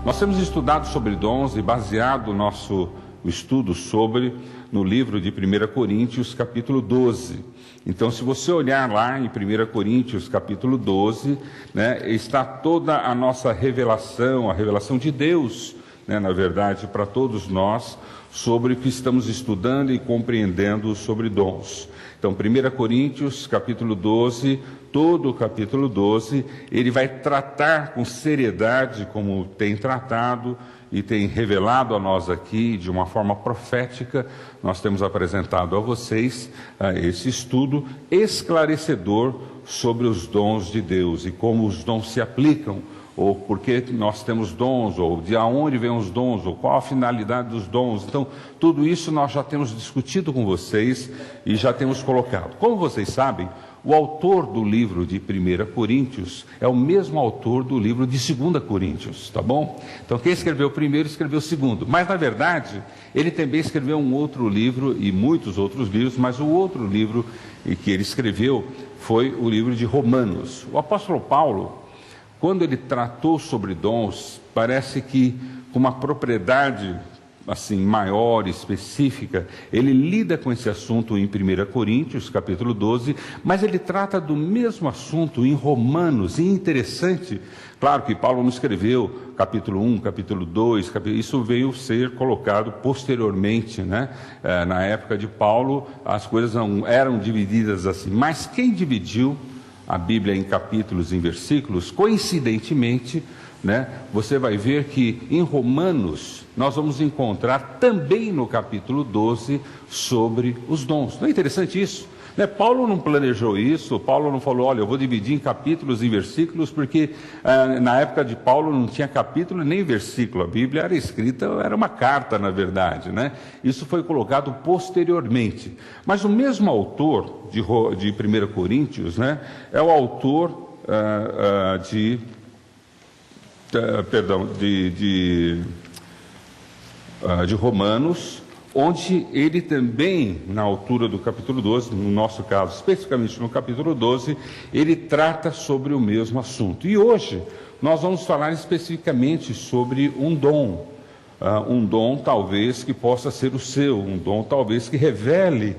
Nós temos estudado sobre dons e baseado o nosso estudo no livro de 1 Coríntios, capítulo 12. Então, se você olhar lá em 1 Coríntios, capítulo 12, está toda a nossa revelação, a revelação de Deus, na verdade, para todos nós, sobre o que estamos estudando e compreendendo sobre dons. Então, 1 Coríntios, capítulo 12, todo o capítulo 12, ele vai tratar com seriedade, como tem tratado e tem revelado a nós aqui, de uma forma profética. Nós temos apresentado a vocês esse estudo esclarecedor sobre os dons de Deus e como os dons se aplicam, ou por que nós temos dons, ou de onde vêm os dons, ou qual a finalidade dos dons. Então, tudo isso nós já temos discutido com vocês e já temos colocado. Como vocês sabem, o autor do livro de 1 Coríntios é o mesmo autor do livro de 2 Coríntios, tá bom? Então, quem escreveu o primeiro, escreveu o segundo. Mas, na verdade, ele também escreveu um outro livro e muitos outros livros, mas o outro livro que ele escreveu foi o livro de Romanos. O apóstolo Paulo, quando ele tratou sobre dons, parece que com uma propriedade assim maior, específica, ele lida com esse assunto em 1 Coríntios, capítulo 12, mas ele trata do mesmo assunto em Romanos. E interessante, claro que Paulo não escreveu capítulo 1, capítulo 2, isso veio ser colocado posteriormente, na época de Paulo, as coisas não eram divididas assim, mas quem dividiu a Bíblia em capítulos e em versículos, coincidentemente, você vai ver que em Romanos nós vamos encontrar também no capítulo 12 sobre os dons. Não é interessante isso? Paulo não planejou isso, Paulo não falou, olha, eu vou dividir em capítulos e versículos, porque na época de Paulo não tinha capítulo nem versículo, a Bíblia era escrita, era uma carta na verdade, Isso foi colocado posteriormente. Mas o mesmo autor de 1 Coríntios, é o autor de Romanos, onde ele também, na altura do capítulo 12, no nosso caso, especificamente no capítulo 12, ele trata sobre o mesmo assunto. E hoje nós vamos falar especificamente sobre um dom talvez que possa ser o seu, um dom talvez que revele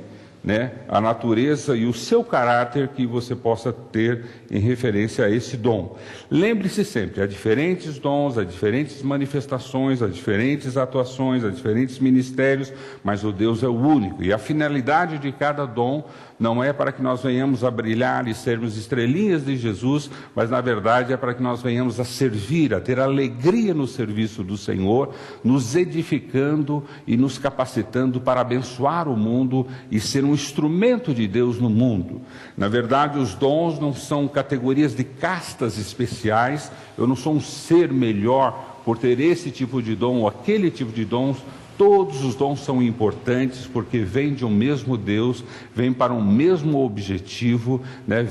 a natureza e o seu caráter que você possa ter em referência a esse dom. Lembre-se sempre, há diferentes dons, há diferentes manifestações, há diferentes atuações, há diferentes ministérios, mas o Deus é o único. E a finalidade de cada dom não é para que nós venhamos a brilhar e sermos estrelinhas de Jesus, mas na verdade é para que nós venhamos a servir, a ter alegria no serviço do Senhor, nos edificando e nos capacitando para abençoar o mundo e ser um instrumento de Deus no mundo. Na verdade, os dons não são categorias de castas especiais. Eu não sou um ser melhor por ter esse tipo de dom ou aquele tipo de dons. Todos os dons são importantes porque vêm de um mesmo Deus, vêm para um mesmo objetivo,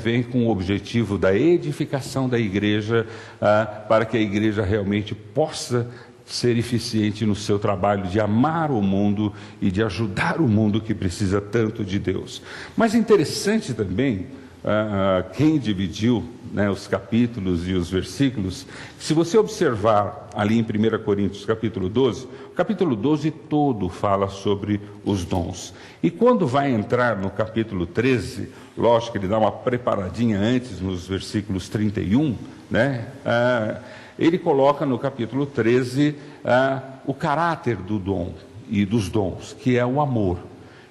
vêm com o objetivo da edificação da igreja, para que a igreja realmente possa ser eficiente no seu trabalho de amar o mundo e de ajudar o mundo que precisa tanto de Deus. Mas interessante também, quem dividiu os capítulos e os versículos, se você observar ali em 1 Coríntios capítulo 12, o capítulo 12 todo fala sobre os dons. E quando vai entrar no capítulo 13, lógico que ele dá uma preparadinha antes nos versículos 31, ele coloca no capítulo 13 o caráter do dom e dos dons, que é o amor.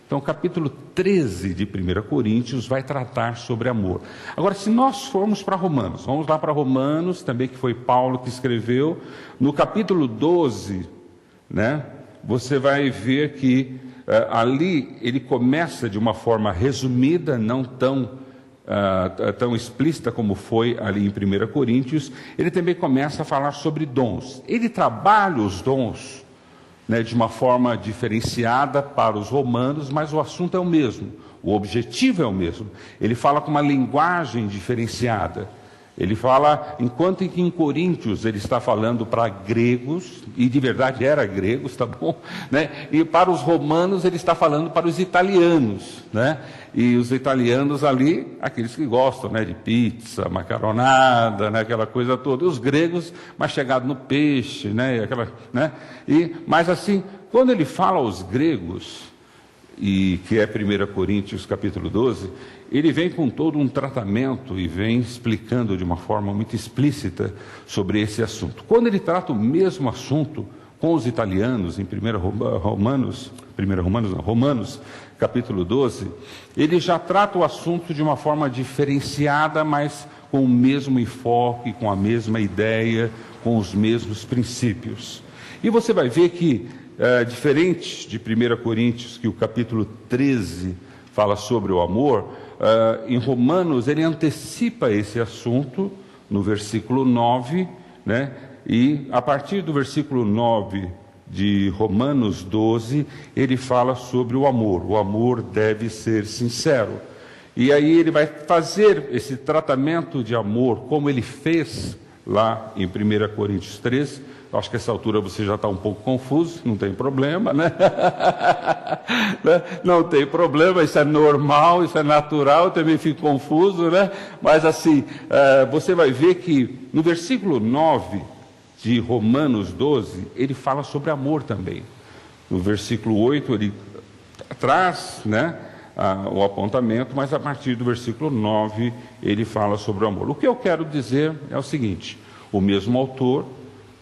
Então, o capítulo 13 de 1 Coríntios vai tratar sobre amor. Agora, se nós formos para Romanos, vamos lá para Romanos, também que foi Paulo que escreveu, no capítulo 12, você vai ver que ali ele começa de uma forma resumida, não tão explícita como foi ali em 1 Coríntios. Ele também começa a falar sobre dons. Ele trabalha os dons de uma forma diferenciada para os romanos, mas o assunto é o mesmo, o objetivo é o mesmo. Ele fala com uma linguagem diferenciada. Ele fala, enquanto que em Coríntios ele está falando para gregos, e de verdade era gregos, tá bom? Né? E para os romanos ele está falando para os italianos, né? E os italianos ali, aqueles que gostam, né, de pizza, macaronada, né, aquela coisa toda. E os gregos, mais chegados no peixe, né, mas assim, quando ele fala aos gregos, e que é 1 Coríntios capítulo 12, ele vem com todo um tratamento e vem explicando de uma forma muito explícita sobre esse assunto. Quando ele trata o mesmo assunto com os italianos, em Romanos capítulo 12, ele já trata o assunto de uma forma diferenciada, mas com o mesmo enfoque, com a mesma ideia, com os mesmos princípios. E você vai ver que, diferente de 1 Coríntios, que o capítulo 13 fala sobre o amor, em Romanos ele antecipa esse assunto no versículo 9, né? E a partir do versículo 9 de Romanos 12, ele fala sobre o amor. O amor deve ser sincero. E aí ele vai fazer esse tratamento de amor como ele fez lá em 1 Coríntios 13. Acho que a essa altura você já está um pouco confuso, não tem problema, né? Não tem problema, isso é normal, isso é natural, eu também fico confuso, né? Mas assim, você vai ver que no versículo 9 de Romanos 12, ele fala sobre amor também. No versículo 8, ele traz, né, o apontamento, mas a partir do versículo 9, ele fala sobre o amor. O que eu quero dizer é o seguinte: o mesmo autor,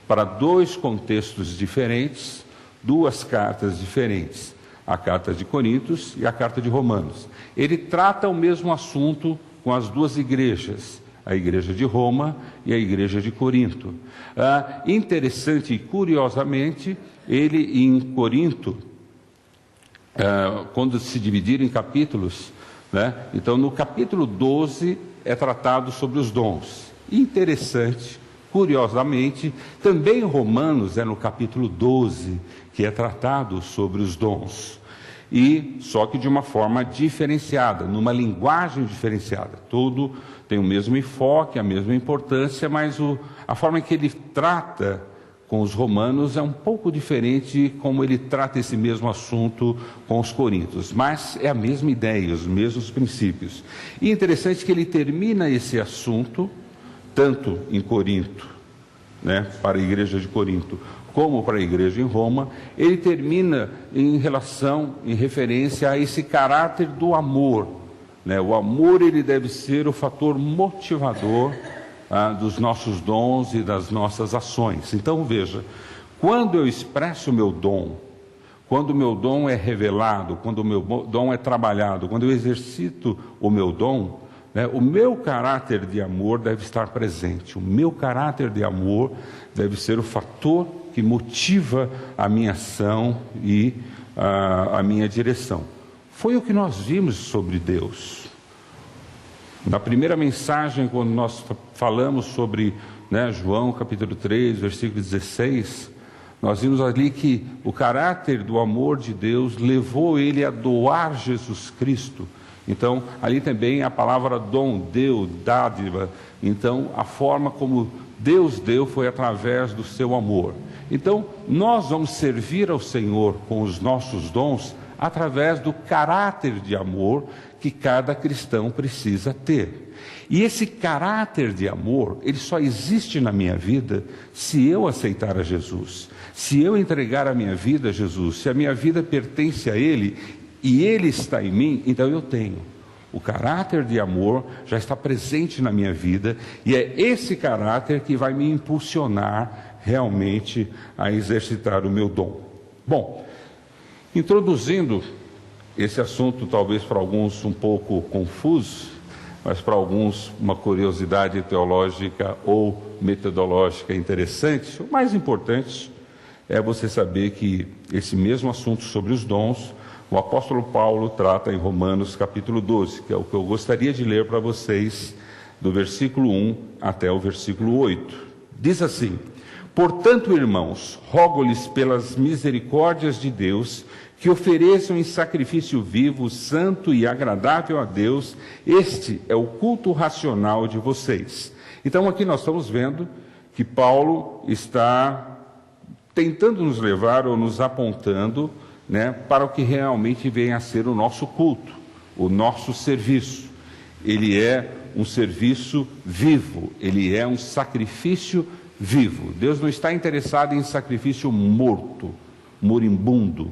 para dois contextos diferentes, duas cartas diferentes, a carta de Coríntios e a carta de Romanos. Ele trata o mesmo assunto com as duas igrejas, a igreja de Roma e a igreja de Corinto. Interessante e curiosamente, ele em Corinto, quando se dividiram em capítulos, né? Então no capítulo 12 é tratado sobre os dons. Interessante, curiosamente, também em Romanos é no capítulo 12 que é tratado sobre os dons. E só que de uma forma diferenciada, numa linguagem diferenciada. Tudo tem o mesmo enfoque, a mesma importância, mas a forma em que ele trata com os romanos é um pouco diferente como ele trata esse mesmo assunto com os coríntios. Mas é a mesma ideia, os mesmos princípios. E interessante que ele termina esse assunto, tanto em Corinto, né, para a igreja de Corinto, como para a igreja em Roma, ele termina em referência a esse caráter do amor, né? O amor, ele deve ser o fator motivador dos nossos dons e das nossas ações. Então veja, quando eu expresso o meu dom, quando o meu dom é revelado, quando o meu dom é trabalhado, quando eu exercito o meu dom, né, o meu caráter de amor deve estar presente. O meu caráter de amor deve ser o fator que motiva a minha ação e a minha direção. Foi o que nós vimos sobre Deus. Na primeira mensagem, quando nós falamos sobre, né, João capítulo 3, versículo 16, nós vimos ali que o caráter do amor de Deus levou ele a doar Jesus Cristo. Então, ali também a palavra dom, deu, dádiva. Então, a forma como Deus deu foi através do seu amor. Então, nós vamos servir ao Senhor com os nossos dons através do caráter de amor que cada cristão precisa ter. E esse caráter de amor, ele só existe na minha vida se eu aceitar a Jesus. Se eu entregar a minha vida a Jesus, se a minha vida pertence a Ele e Ele está em mim, então eu tenho. O caráter de amor já está presente na minha vida e é esse caráter que vai me impulsionar realmente a exercitar o meu dom. Bom, introduzindo esse assunto, talvez para alguns um pouco confuso, mas para alguns uma curiosidade teológica ou metodológica interessante, o mais importante é você saber que esse mesmo assunto sobre os dons, o apóstolo Paulo trata em Romanos capítulo 12, que é o que eu gostaria de ler para vocês, do versículo 1 até o versículo 8. Diz assim: Portanto, irmãos, rogo-lhes pelas misericórdias de Deus que ofereçam em sacrifício vivo, santo e agradável a Deus. Este é o culto racional de vocês. Então aqui nós estamos vendo que Paulo está tentando nos levar ou nos apontando, né, para o que realmente vem a ser o nosso culto, o nosso serviço. Ele é um serviço vivo, ele é um sacrifício vivo. Deus não está interessado em sacrifício morto, moribundo,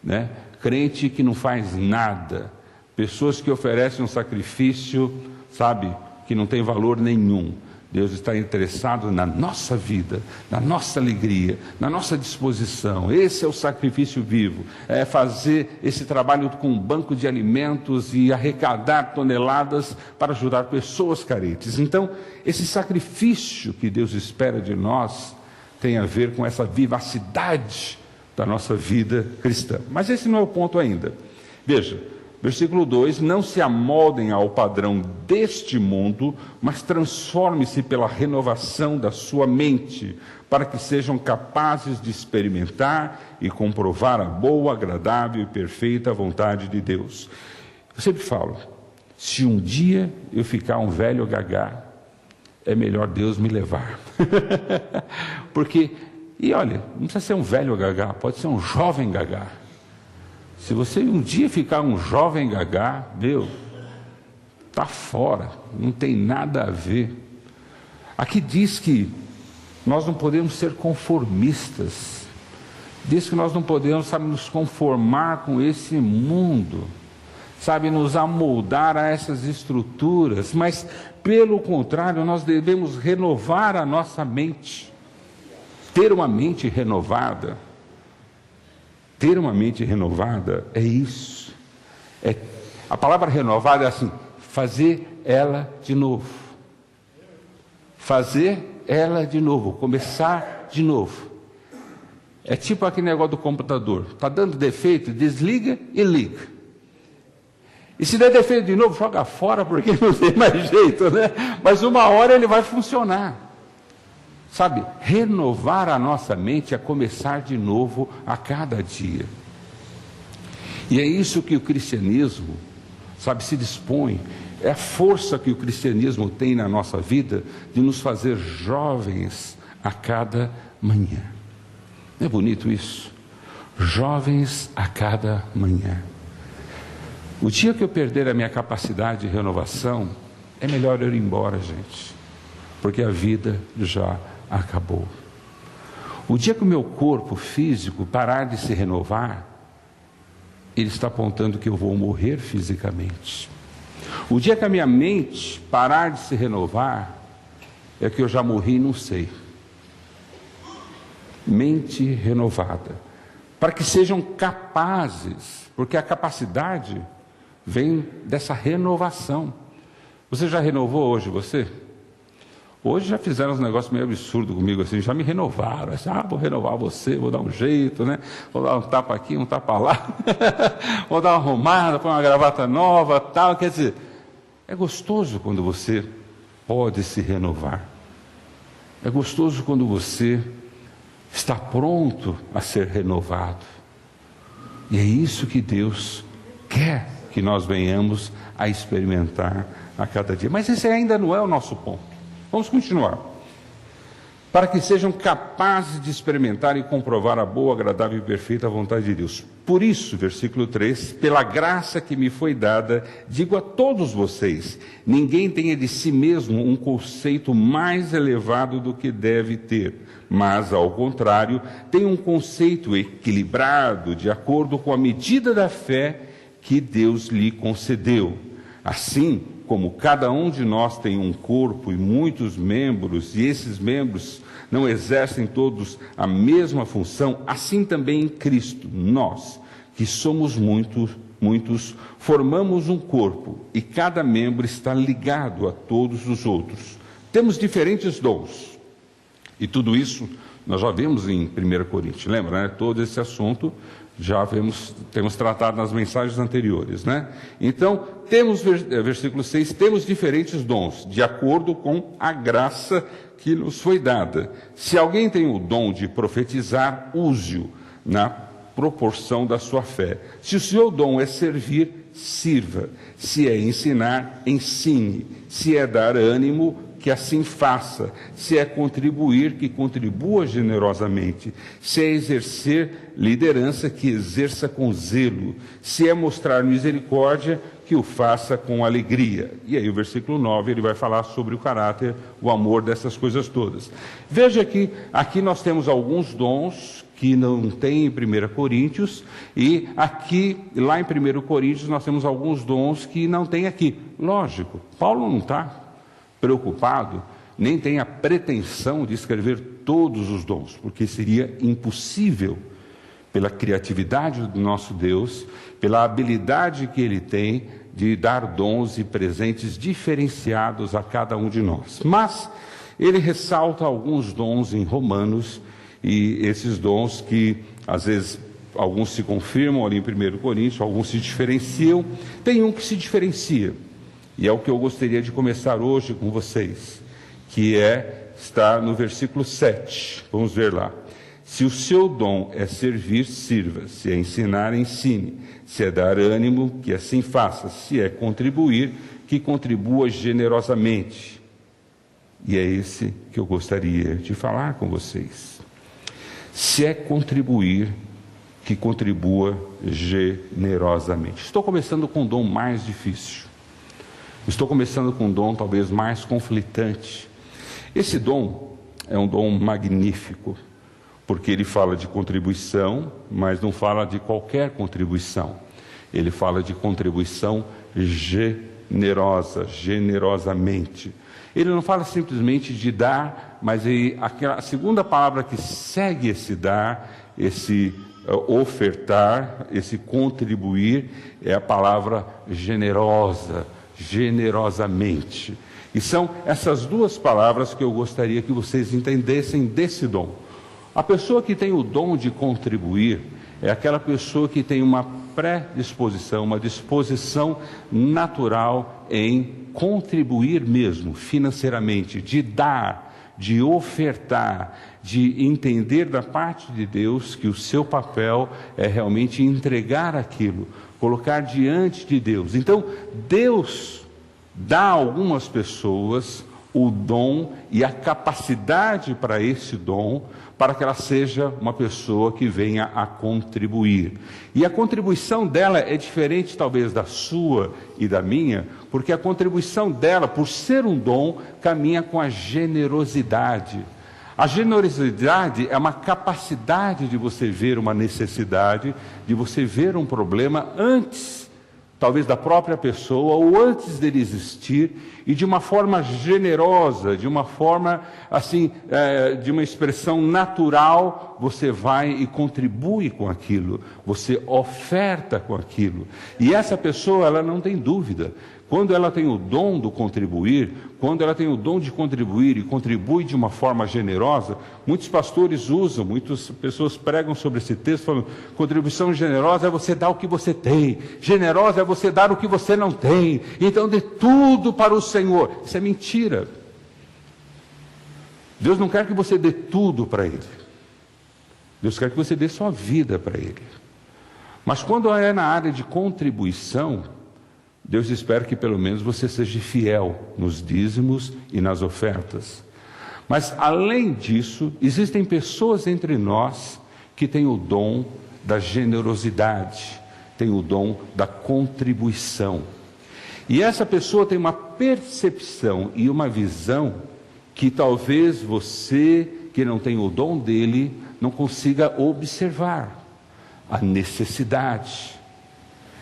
né? Crente que não faz nada, pessoas que oferecem um sacrifício, sabe, que não tem valor nenhum. Deus está interessado na nossa vida, na nossa alegria, na nossa disposição. Esse é o sacrifício vivo, é fazer esse trabalho com um banco de alimentos e arrecadar toneladas para ajudar pessoas carentes. Então, esse sacrifício que Deus espera de nós tem a ver com essa vivacidade da nossa vida cristã. Mas esse não é o ponto ainda. Veja, versículo 2, não se amoldem ao padrão deste mundo, mas transforme-se pela renovação da sua mente, para que sejam capazes de experimentar e comprovar a boa, agradável e perfeita vontade de Deus. Eu sempre falo, se um dia eu ficar um velho gagá, é melhor Deus me levar. Porque, e olha, não precisa ser um velho gagá, pode ser um jovem gagá. Se você um dia ficar um jovem gagá, meu, está fora, não tem nada a ver. Aqui diz que nós não podemos ser conformistas. Diz que nós não podemos, sabe, nos conformar com esse mundo, sabe, nos amoldar a essas estruturas, mas, pelo contrário, nós devemos renovar a nossa mente, ter uma mente renovada. Ter uma mente renovada é isso. A palavra renovada é assim, fazer ela de novo. Fazer ela de novo, começar de novo. É tipo aquele negócio do computador. Está dando defeito, desliga e liga. E se der defeito de novo, joga fora, porque não tem mais jeito, né? Mas uma hora ele vai funcionar. Sabe, renovar a nossa mente é começar de novo a cada dia. E é isso que o cristianismo, sabe, se dispõe. É a força que o cristianismo tem na nossa vida de nos fazer jovens a cada manhã. Não é bonito isso? Jovens a cada manhã. O dia que eu perder a minha capacidade de renovação, é melhor eu ir embora, gente. Porque a vida já acabou. O dia que o meu corpo físico parar de se renovar, ele está apontando que eu vou morrer fisicamente. O dia que a minha mente parar de se renovar, é que eu já morri e não sei. Mente renovada, para que sejam capazes, porque a capacidade vem dessa renovação. Você já renovou hoje você? Hoje já fizeram uns negócios meio absurdos comigo, assim, já me renovaram, assim, vou renovar você, vou dar um jeito, né? Vou dar um tapa aqui, um tapa lá, vou dar uma arrumada, pôr uma gravata nova, tal. Quer dizer, é gostoso quando você pode se renovar. É gostoso quando você está pronto a ser renovado. E é isso que Deus quer que nós venhamos a experimentar a cada dia. Mas esse ainda não é o nosso ponto. Vamos continuar. Para que sejam capazes de experimentar e comprovar a boa, agradável e perfeita vontade de Deus. Por isso, versículo 3, pela graça que me foi dada, digo a todos vocês, ninguém tenha de si mesmo um conceito mais elevado do que deve ter, mas, ao contrário, tenha um conceito equilibrado, de acordo com a medida da fé que Deus lhe concedeu. Assim, como cada um de nós tem um corpo e muitos membros, e esses membros não exercem todos a mesma função, assim também em Cristo, nós, que somos muitos, formamos um corpo, e cada membro está ligado a todos os outros. Temos diferentes dons, e tudo isso nós já vimos em 1 Coríntios, lembra, né? Todo esse assunto Já temos tratado nas mensagens anteriores, né? Então, temos, versículo 6, temos diferentes dons, de acordo com a graça que nos foi dada. Se alguém tem o dom de profetizar, use-o na proporção da sua fé. Se o seu dom é servir, sirva. Se é ensinar, ensine. Se é dar ânimo, que assim faça. Se é contribuir, que contribua generosamente. Se é exercer liderança, que exerça com zelo. Se é mostrar misericórdia, que o faça com alegria. E aí o versículo 9, ele vai falar sobre o caráter, o amor dessas coisas todas. Veja que aqui nós temos alguns dons que não tem em 1 Coríntios, e aqui, lá em 1 Coríntios, nós temos alguns dons que não tem aqui. Lógico, Paulo não está preocupado, nem tem a pretensão de escrever todos os dons, porque seria impossível, pela criatividade do nosso Deus, pela habilidade que Ele tem de dar dons e presentes diferenciados a cada um de nós. Mas ele ressalta alguns dons em Romanos, e esses dons que, às vezes, alguns se confirmam ali em 1 Coríntios, alguns se diferenciam. Tem um que se diferencia, e é o que eu gostaria de começar hoje com vocês, que está no versículo 7. Vamos ver lá. Se o seu dom é servir, sirva. Se é ensinar, ensine. Se é dar ânimo, que assim faça. Se é contribuir, que contribua generosamente. E é esse que eu gostaria de falar com vocês. Se é contribuir, que contribua generosamente. Estou começando com um dom mais difícil. Estou começando com um dom talvez mais conflitante. Esse dom é um dom magnífico, porque ele fala de contribuição, mas não fala de qualquer contribuição. Ele fala de contribuição generosa, generosamente. Ele não fala simplesmente de dar, mas a segunda palavra que segue esse dar, esse ofertar, esse contribuir, é a palavra generosa, generosamente. E são essas duas palavras que eu gostaria que vocês entendessem desse dom. A pessoa que tem o dom de contribuir é aquela pessoa que tem uma predisposição, uma disposição natural em contribuir mesmo, financeiramente, de dar, de ofertar, de entender da parte de Deus que o seu papel é realmente entregar aquilo, colocar diante de Deus. Então, Deus dá a algumas pessoas o dom e a capacidade para esse dom, para que ela seja uma pessoa que venha a contribuir. E a contribuição dela é diferente talvez da sua e da minha, porque a contribuição dela, por ser um dom, caminha com a generosidade. A generosidade é uma capacidade de você ver uma necessidade, de você ver um problema antes, talvez da própria pessoa, ou antes dele existir, e de uma forma generosa, de uma forma assim, de uma expressão natural, você vai e contribui com aquilo, você oferta com aquilo. E essa pessoa, ela não tem dúvida. Quando ela tem o dom do contribuir, quando ela tem o dom de contribuir e contribui de uma forma generosa, muitos pastores usam, muitas pessoas pregam sobre esse texto, falando, contribuição generosa é você dar o que você tem, generosa é você dar o que você não tem, então dê tudo para o Senhor. Isso é mentira. Deus não quer que você dê tudo para Ele. Deus quer que você dê sua vida para Ele. Mas quando é na área de contribuição, Deus espera que pelo menos você seja fiel nos dízimos e nas ofertas. Mas além disso, existem pessoas entre nós que têm o dom da generosidade, têm o dom da contribuição. E essa pessoa tem uma percepção e uma visão que talvez você, que não tem o dom dele, não consiga observar a necessidade.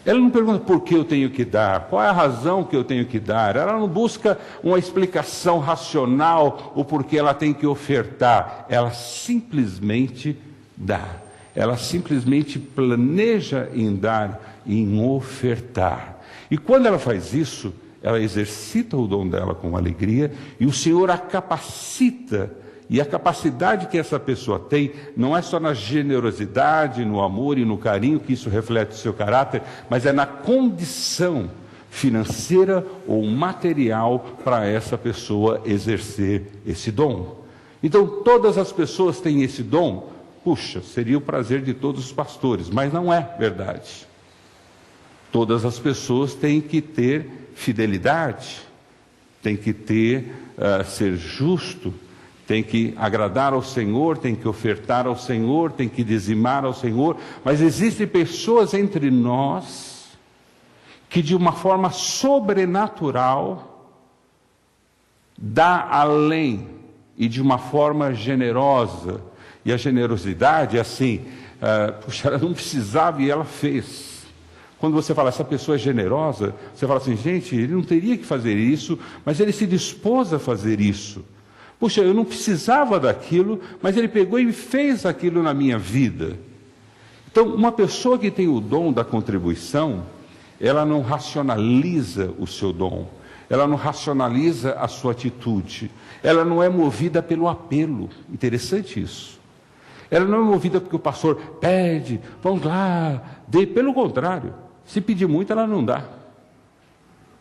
Ela não pergunta por que eu tenho que dar, qual é a razão que eu tenho que dar. Ela não busca uma explicação racional o porquê ela tem que ofertar. Ela simplesmente dá. Ela simplesmente planeja em dar, em ofertar. E quando ela faz isso, ela exercita o dom dela com alegria e o Senhor a capacita E a capacidade que essa pessoa tem, não é só na generosidade, no amor e no carinho que isso reflete o seu caráter, mas é na condição financeira ou material para essa pessoa exercer esse dom. Então, todas as pessoas têm esse dom. Puxa, seria o prazer de todos os pastores, mas não é verdade. Todas as pessoas têm que ter fidelidade, têm que ser justo, tem que agradar ao Senhor, tem que ofertar ao Senhor, tem que dizimar ao Senhor, mas existem pessoas entre nós que de uma forma sobrenatural dá além e de uma forma generosa. E a generosidade é assim, puxa, ela não precisava e ela fez. Quando você fala, essa pessoa é generosa, você fala assim, gente, ele não teria que fazer isso, mas ele se dispôs a fazer isso. Puxa, eu não precisava daquilo, mas ele pegou e fez aquilo na minha vida. Então, uma pessoa que tem o dom da contribuição, ela não racionaliza o seu dom, ela não racionaliza a sua atitude, ela não é movida pelo apelo. Interessante isso. Ela não é movida porque o pastor pede, vamos lá, dê. Pelo contrário, se pedir muito, ela não dá.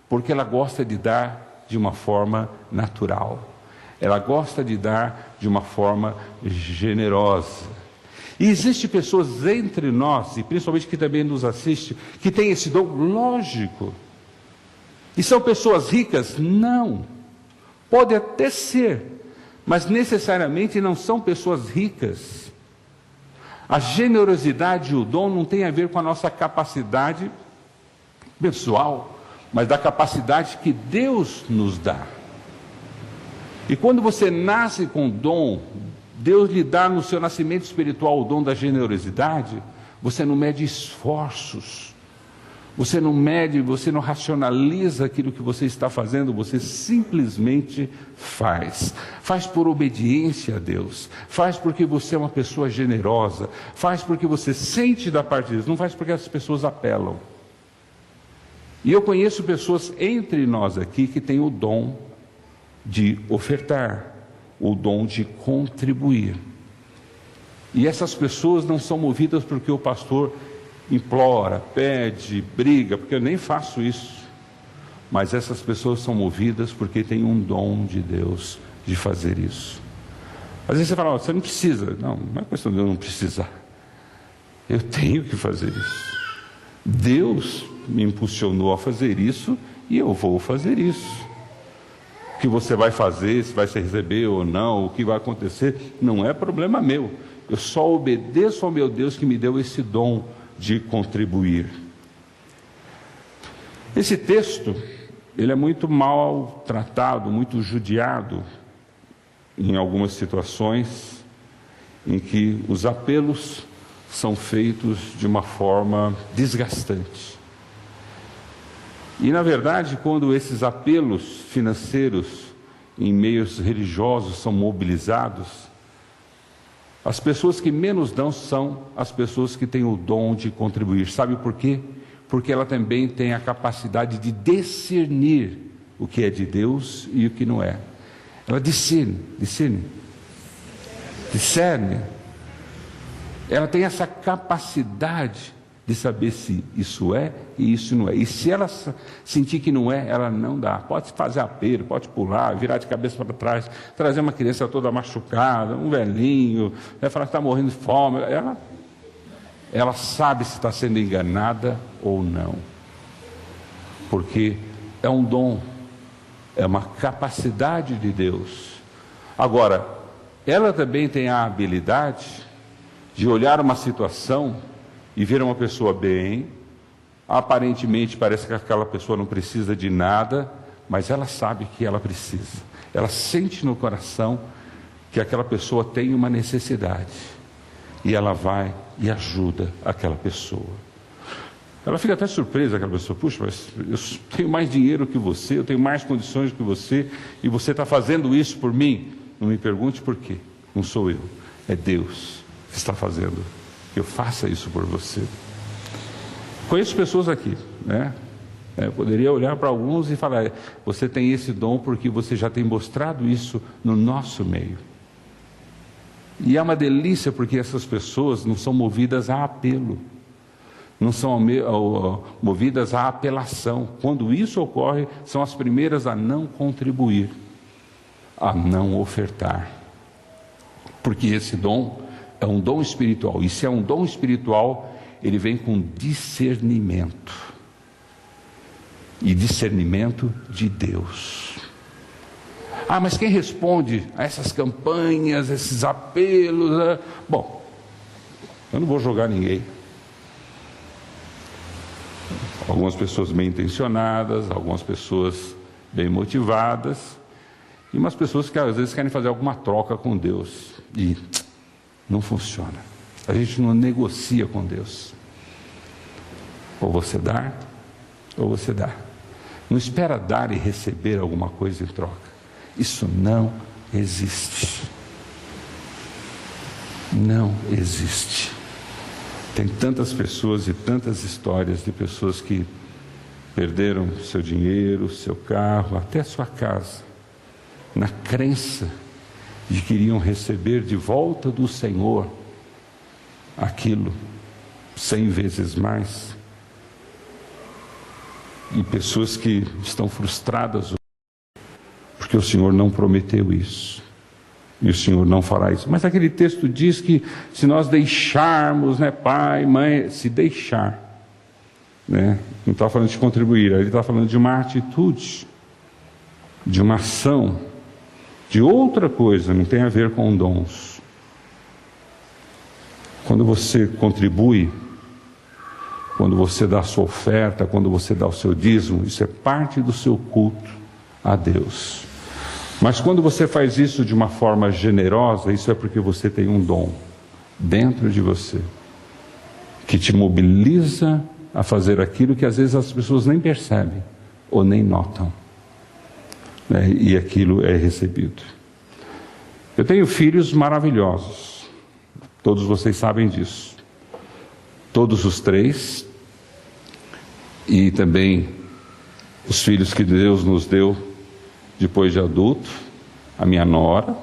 Porque ela gosta de dar de uma forma natural. Ela gosta de dar de uma forma generosa. E existem pessoas entre nós, e principalmente que também nos assiste, que têm esse dom lógico. E são pessoas ricas? Não. Pode até ser, mas necessariamente não são pessoas ricas. A generosidade e o dom não tem a ver com a nossa capacidade pessoal, mas da capacidade que Deus nos dá. E quando você nasce com dom, Deus lhe dá no seu nascimento espiritual o dom da generosidade, você não mede esforços, você não mede, você não racionaliza aquilo que você está fazendo, você simplesmente faz. Faz por obediência a Deus, faz porque você é uma pessoa generosa, faz porque você sente da parte de Deus, não faz porque as pessoas apelam. E eu conheço pessoas entre nós aqui que têm o dom de ofertar, o dom de contribuir. E essas pessoas não são movidas porque o pastor implora, pede, briga, porque eu nem faço isso. Mas essas pessoas são movidas porque tem um dom de Deus de fazer isso. Às vezes você fala, você não precisa. Não, não é questão de eu não precisar. Eu tenho que fazer isso. Deus me impulsionou a fazer isso e eu vou fazer isso. O que você vai fazer, se vai se receber ou não, o que vai acontecer, não é problema meu. Eu só obedeço ao meu Deus que me deu esse dom de contribuir. Esse texto, ele é muito mal tratado, muito judiado em algumas situações em que os apelos são feitos de uma forma desgastante. E, na verdade, quando esses apelos financeiros em meios religiosos são mobilizados, as pessoas que menos dão são as pessoas que têm o dom de contribuir. Sabe por quê? Porque ela também tem a capacidade de discernir o que é de Deus e o que não é. Ela discerne. Ela tem essa capacidade de saber se isso é e isso não é. E se ela sentir que não é, ela não dá. Pode fazer apelo, pode pular, virar de cabeça para trás, trazer uma criança toda machucada, um velhinho, falar que está morrendo de fome. Ela sabe se está sendo enganada ou não. Porque é um dom, é uma capacidade de Deus. Agora, ela também tem a habilidade de olhar uma situação e ver uma pessoa bem, aparentemente parece que aquela pessoa não precisa de nada, mas ela sabe que ela precisa. Ela sente no coração que aquela pessoa tem uma necessidade. E ela vai e ajuda aquela pessoa. Ela fica até surpresa, aquela pessoa, puxa, mas eu tenho mais dinheiro que você, eu tenho mais condições que você, e você está fazendo isso por mim? Não me pergunte por quê, não sou eu, é Deus que está fazendo que eu faça isso por você. Conheço pessoas aqui, né? Eu poderia olhar para alguns e falar, você tem esse dom porque você já tem mostrado isso no nosso meio. E é uma delícia porque essas pessoas não são movidas a apelo, não são movidas a apelação. Quando isso ocorre, são as primeiras a não contribuir, a não ofertar. Porque esse dom é um dom espiritual. E se é um dom espiritual, ele vem com discernimento. E discernimento de Deus. Ah, mas quem responde a essas campanhas, esses apelos? Bom, eu não vou julgar ninguém. Algumas pessoas bem intencionadas, algumas pessoas bem motivadas, e umas pessoas que às vezes querem fazer alguma troca com Deus, e não funciona. A gente não negocia com Deus. Ou você dá, ou você dá. Não espera dar e receber alguma coisa em troca. Isso não existe. Não existe. Tem tantas pessoas e tantas histórias de pessoas que perderam seu dinheiro, seu carro, até sua casa, na crença de que iriam receber de volta do Senhor aquilo 100 vezes mais. E pessoas que estão frustradas porque o Senhor não prometeu isso. E o Senhor não fará isso. Mas aquele texto diz que se nós deixarmos, pai, mãe, se deixar, não está falando de contribuir, ele está falando de uma atitude, de uma ação, de outra coisa, não tem a ver com dons. Quando você contribui, quando você dá a sua oferta, quando você dá o seu dízimo, isso é parte do seu culto a Deus. Mas quando você faz isso de uma forma generosa, isso é porque você tem um dom dentro de você, que te mobiliza a fazer aquilo que às vezes as pessoas nem percebem, ou nem notam, e aquilo é recebido. Eu tenho filhos maravilhosos, todos vocês sabem disso, todos os 3, e também os filhos que Deus nos deu depois de adulto, a minha nora,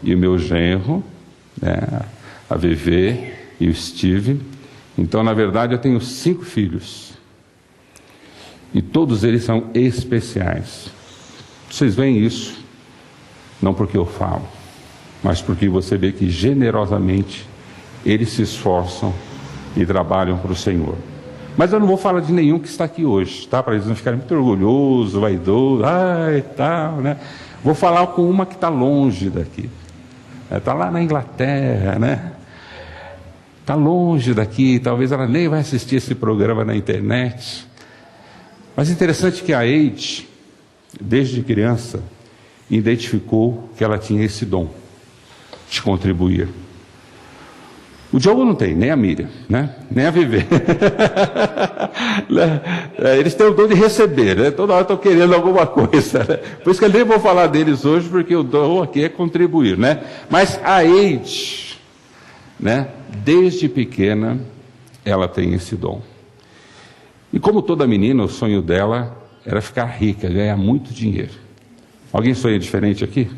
e o meu genro, a VV e o Steve. Então, na verdade, eu tenho 5 filhos. E todos eles são especiais. Vocês veem isso, não porque eu falo, mas porque você vê que generosamente eles se esforçam e trabalham para o Senhor. Mas eu não vou falar de nenhum que está aqui hoje, para eles não ficarem muito orgulhosos, vaidosos, tal, Vou falar com uma que está longe daqui. Está lá na Inglaterra, Está longe daqui, talvez ela nem vai assistir esse programa na internet. Mas interessante que a Eide, desde criança, identificou que ela tinha esse dom de contribuir. O Diogo não tem, nem a Miriam, nem a Viver. Eles têm o dom de receber, toda hora estão querendo alguma coisa. Por isso que eu nem vou falar deles hoje, porque o dom aqui é contribuir. Mas a Eide, desde pequena, ela tem esse dom. E como toda menina, o sonho dela era ficar rica, ganhar muito dinheiro. Alguém sonha diferente aqui?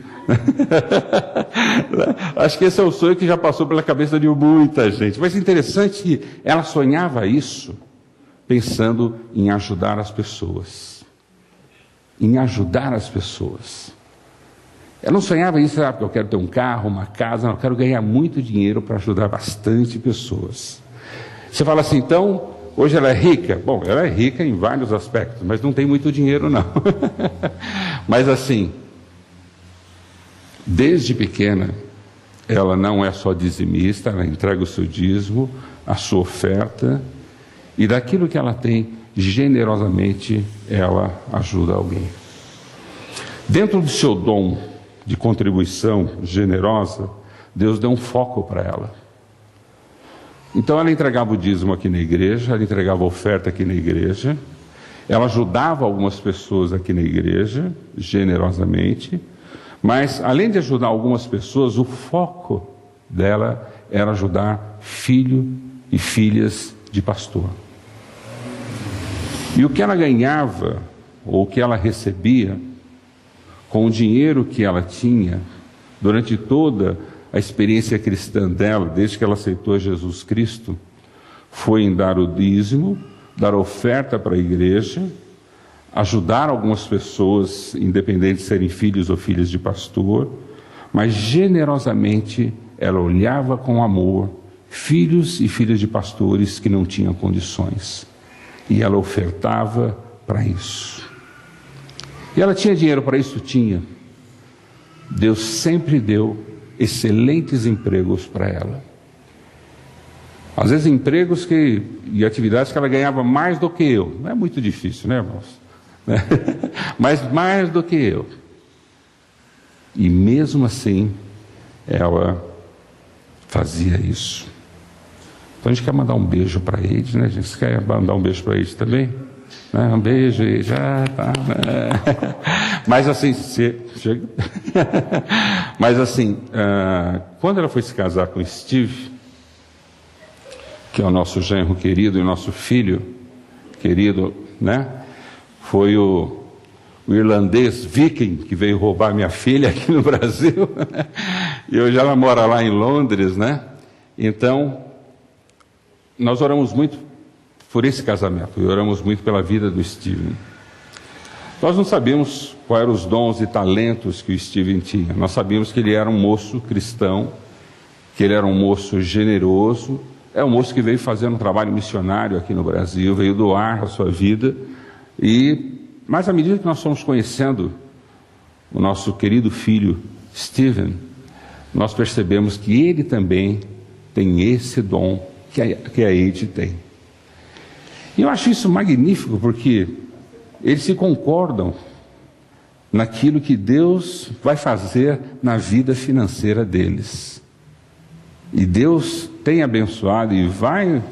Acho que esse é o sonho que já passou pela cabeça de muita gente. Mas é interessante que ela sonhava isso pensando em ajudar as pessoas. Em ajudar as pessoas. Ela não sonhava isso, porque eu quero ter um carro, uma casa, não, eu quero ganhar muito dinheiro para ajudar bastante pessoas. Você fala assim, então, hoje ela é rica? Bom, ela é rica em vários aspectos, mas não tem muito dinheiro não. Mas assim, desde pequena, ela não é só dizimista, ela entrega o seu dízimo, a sua oferta, e daquilo que ela tem, generosamente, ela ajuda alguém. Dentro do seu dom de contribuição generosa, Deus deu um foco para ela. Então ela entregava o dízimo aqui na igreja, ela entregava a oferta aqui na igreja, ela ajudava algumas pessoas aqui na igreja, generosamente, mas além de ajudar algumas pessoas, o foco dela era ajudar filho e filhas de pastor. E o que ela ganhava, ou o que ela recebia, com o dinheiro que ela tinha, durante toda a experiência cristã dela, desde que ela aceitou Jesus Cristo, foi em dar o dízimo, dar oferta para a igreja, ajudar algumas pessoas, independente de serem filhos ou filhas de pastor, mas generosamente ela olhava com amor filhos e filhas de pastores que não tinham condições, e ela ofertava para isso. E ela tinha dinheiro para isso? Tinha. Deus sempre deu excelentes empregos para ela. Às vezes empregos e atividades que ela ganhava mais do que eu. Não é muito difícil, né, irmãos? Mas mais do que eu. E mesmo assim, ela fazia isso. Então a gente quer mandar um beijo para a Eide, né? A gente quer mandar um beijo para a Eide também. Um beijo, Eide. Tá. Mas assim, chega. Mas assim, quando ela foi se casar com Steve, que é o nosso genro querido e nosso filho querido, né? Foi o irlandês Viking que veio roubar minha filha aqui no Brasil. E hoje ela mora lá em Londres, né? Então, nós oramos muito por esse casamento, e oramos muito pela vida do Steven. Nós não sabíamos quais eram os dons e talentos que o Steven tinha. Nós sabíamos que ele era um moço cristão, que ele era um moço generoso, é um moço que veio fazer um trabalho missionário aqui no Brasil, veio doar a sua vida. Mas à medida que nós fomos conhecendo o nosso querido filho Steven, nós percebemos que ele também tem esse dom que a Eide tem. E eu acho isso magnífico, porque eles se concordam naquilo que Deus vai fazer na vida financeira deles. E Deus tem abençoado e vai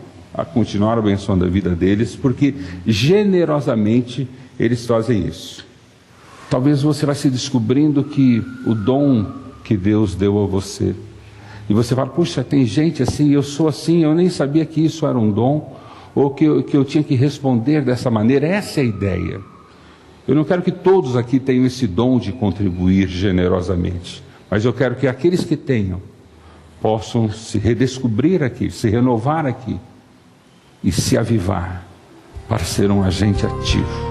continuar abençoando a vida deles, porque generosamente eles fazem isso. Talvez você vai se descobrindo que o dom que Deus deu a você, e você fala, puxa, tem gente assim, eu sou assim, eu nem sabia que isso era um dom, ou que eu tinha que responder dessa maneira. Essa é a ideia. Eu não quero que todos aqui tenham esse dom de contribuir generosamente, mas eu quero que aqueles que tenham possam se redescobrir aqui, se renovar aqui e se avivar para ser um agente ativo